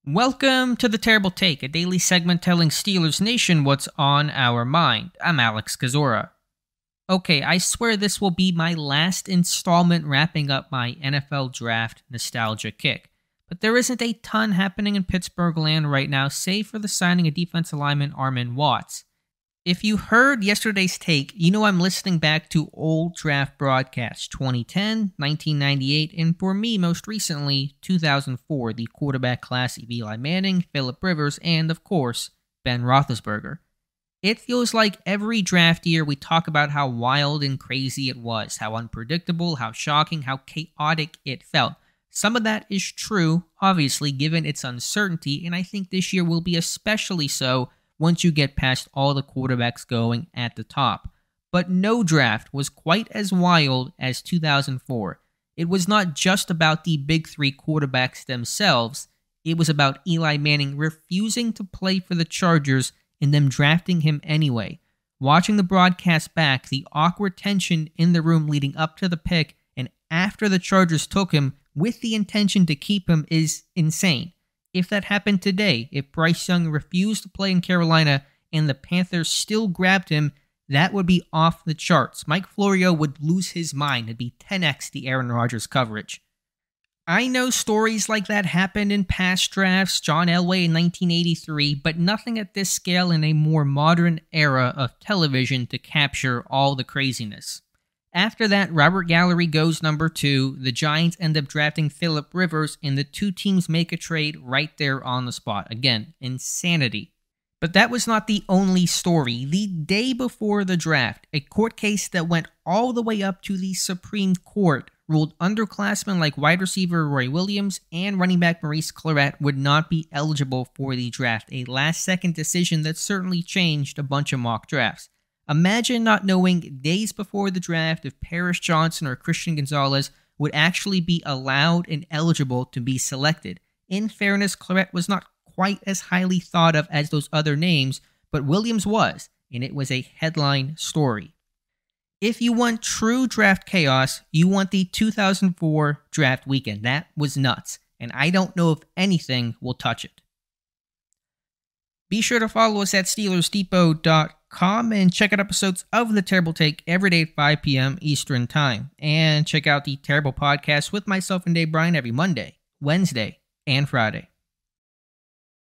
Welcome to The Terrible Take, a daily segment telling Steelers Nation what's on our mind. I'm Alex Kozora. Okay, I swear this will be my last installment wrapping up my NFL Draft nostalgia kick. But there isn't a ton happening in Pittsburgh land right now, save for the signing of defensive lineman Armon Watts. If you heard yesterday's take, you know I'm listening back to old draft broadcasts, 2010, 1998, and for me, most recently, 2004, the quarterback class of Eli Manning, Phillip Rivers, and, of course, Ben Roethlisberger. It feels like every draft year we talk about how wild and crazy it was, how unpredictable, how shocking, how chaotic it felt. Some of that is true, obviously, given its uncertainty, and I think this year will be especially so once you get past all the quarterbacks going at the top. But no draft was quite as wild as 2004. It was not just about the big three quarterbacks themselves, it was about Eli Manning refusing to play for the Chargers and them drafting him anyway. Watching the broadcast back, the awkward tension in the room leading up to the pick and after the Chargers took him with the intention to keep him is insane. If that happened today, if Bryce Young refused to play in Carolina and the Panthers still grabbed him, that would be off the charts. Mike Florio would lose his mind. It'd be 10x the Aaron Rodgers coverage. I know stories like that happened in past drafts, John Elway in 1983, but nothing at this scale in a more modern era of television to capture all the craziness. After that, Robert Gallery goes number 2, the Giants end up drafting Phillip Rivers, and the two teams make a trade right there on the spot. Again, insanity. But that was not the only story. The day before the draft, a court case that went all the way up to the Supreme Court ruled underclassmen like wide receiver Roy Williams and running back Maurice Clarett would not be eligible for the draft, a last-second decision that certainly changed a bunch of mock drafts. Imagine not knowing days before the draft if Paris Johnson or Christian Gonzalez would actually be allowed and eligible to be selected. In fairness, Clarett was not quite as highly thought of as those other names, but Williams was, and it was a headline story. If you want true draft chaos, you want the 2004 draft weekend. That was nuts, and I don't know if anything will touch it. Be sure to follow us at SteelersDepot.com and check out episodes of The Terrible Take every day at 5 p.m. Eastern Time. And check out The Terrible Podcast with myself and Dave Bryan every Monday, Wednesday, and Friday.